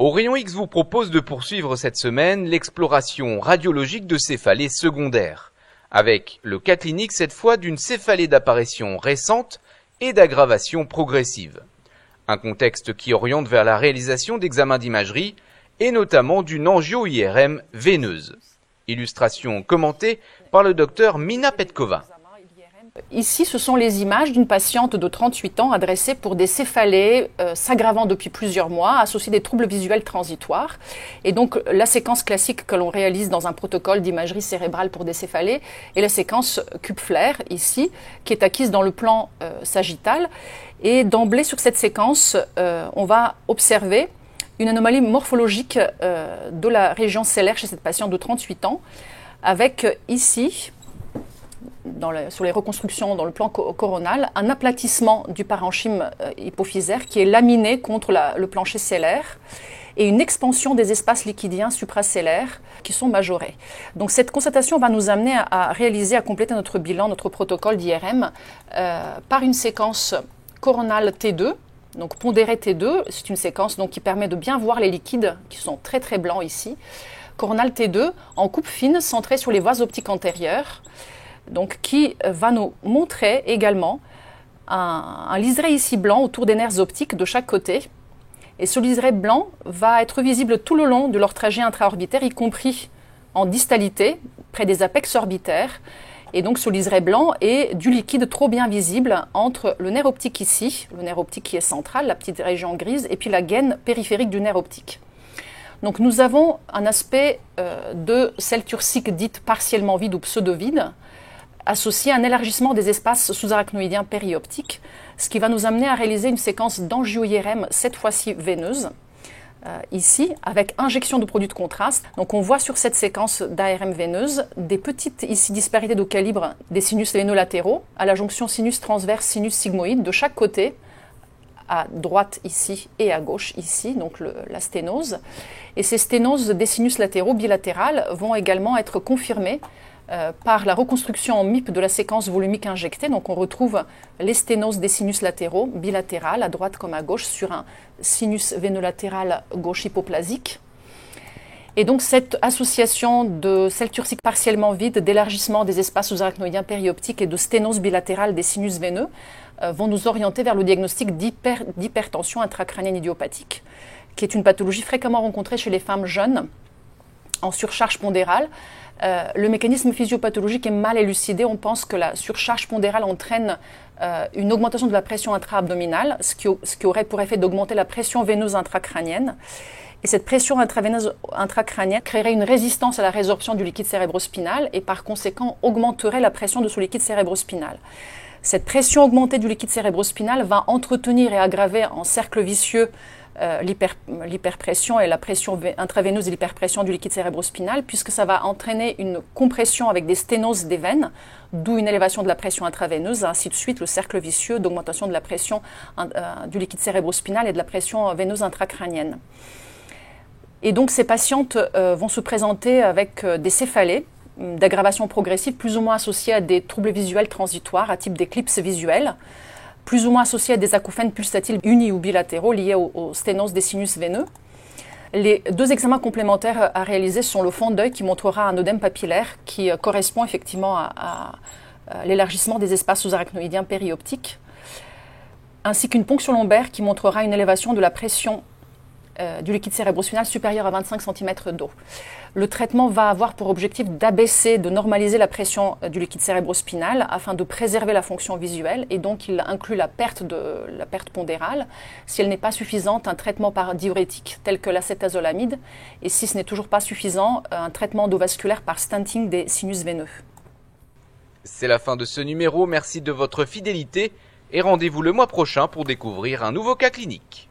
Au Rayon X vous propose de poursuivre cette semaine l'exploration radiologique de céphalées secondaires, avec le cas clinique cette fois d'une céphalée d'apparition récente et d'aggravation progressive. Un contexte qui oriente vers la réalisation d'examens d'imagerie et notamment d'une angio-IRM veineuse. Illustration commentée par le docteur Mina Petkova. Ici, ce sont les images d'une patiente de 38 ans adressée pour des céphalées s'aggravant depuis plusieurs mois, associées des troubles visuels transitoires. Et donc, la séquence classique que l'on réalise dans un protocole d'imagerie cérébrale pour des céphalées est la séquence Kupfler, ici, qui est acquise dans le plan sagittal. Et d'emblée, sur cette séquence, on va observer une anomalie morphologique de la région cellaire chez cette patiente de 38 ans, avec ici, sur les reconstructions dans le plan coronal, un aplatissement du parenchyme hypophysaire qui est laminé contre le plancher cellaire et une expansion des espaces liquidiens supracellaires qui sont majorés. Donc cette constatation va nous amener à compléter notre bilan, notre protocole d'IRM par une séquence coronale T2, donc pondérée T2, c'est une séquence donc, qui permet de bien voir les liquides qui sont très très blancs ici. Coronale T2 en coupe fine centrée sur les voies optiques antérieures, donc qui va nous montrer également un liseré ici blanc autour des nerfs optiques de chaque côté. Et ce liseré blanc va être visible tout le long de leur trajet intraorbitaire, y compris en distalité, près des apex orbitaires. Et donc ce liseré blanc est du liquide trop bien visible entre le nerf optique ici, le nerf optique qui est central, la petite région grise, et puis la gaine périphérique du nerf optique. Donc nous avons un aspect de selle turcique dite partiellement vide ou pseudo-vide, associé à un élargissement des espaces sous-arachnoïdiens périoptiques, ce qui va nous amener à réaliser une séquence d'angio-IRM, cette fois-ci veineuse, ici, avec injection de produits de contraste. Donc on voit sur cette séquence d'ARM veineuse des petites ici disparités de calibre des sinus veineux latéraux, à la jonction sinus transverse, sinus sigmoïde, de chaque côté, à droite ici et à gauche ici, donc la sténose. Et ces sténoses des sinus latéraux bilatérales vont également être confirmées par la reconstruction en MIP de la séquence volumique injectée. Donc on retrouve les sténoses des sinus latéraux bilatérales à droite comme à gauche sur un sinus veinolatéral gauche hypoplasique. Et donc cette association de selle turcique partiellement vide, d'élargissement des espaces sous-arachnoïdiens périoptiques et de sténose bilatérale des sinus veineux vont nous orienter vers le diagnostic d'hypertension intracrânienne idiopathique, qui est une pathologie fréquemment rencontrée chez les femmes jeunes en surcharge pondérale. Le mécanisme physiopathologique est mal élucidé. On pense que la surcharge pondérale entraîne une augmentation de la pression intra-abdominale, ce qui aurait pour effet d'augmenter la pression veineuse intracrânienne. Et cette pression intraveineuse intracrânienne créerait une résistance à la résorption du liquide cérébrospinal et par conséquent augmenterait la pression de ce liquide cérébrospinal. Cette pression augmentée du liquide cérébrospinal va entretenir et aggraver en cercle vicieux l'hyperpression et la pression intraveineuse et l'hyperpression du liquide cérébrospinal, puisque ça va entraîner une compression avec des sténoses des veines, d'où une élévation de la pression intraveineuse, ainsi de suite le cercle vicieux d'augmentation de la pression du liquide cérébrospinal et de la pression veineuse intracrânienne. Et donc ces patientes vont se présenter avec des céphalées d'aggravation progressive, plus ou moins associées à des troubles visuels transitoires, à type d'éclipse visuelle, plus ou moins associés à des acouphènes pulsatiles unis ou bilatéraux liés aux sténoses des sinus veineux. Les deux examens complémentaires à réaliser sont le fond d'œil qui montrera un œdème papillaire qui correspond effectivement à l'élargissement des espaces sous-arachnoïdiens périoptiques, ainsi qu'une ponction lombaire qui montrera une élévation de la pression du liquide cérébrospinal supérieur à 25 cm d'eau. Le traitement va avoir pour objectif d'abaisser, de normaliser la pression du liquide cérébrospinal afin de préserver la fonction visuelle, et donc il inclut la perte pondérale. Si elle n'est pas suffisante, un traitement par diurétique tel que l'acétazolamide, et si ce n'est toujours pas suffisant, un traitement endovasculaire par stenting des sinus veineux. C'est la fin de ce numéro, merci de votre fidélité et rendez-vous le mois prochain pour découvrir un nouveau cas clinique.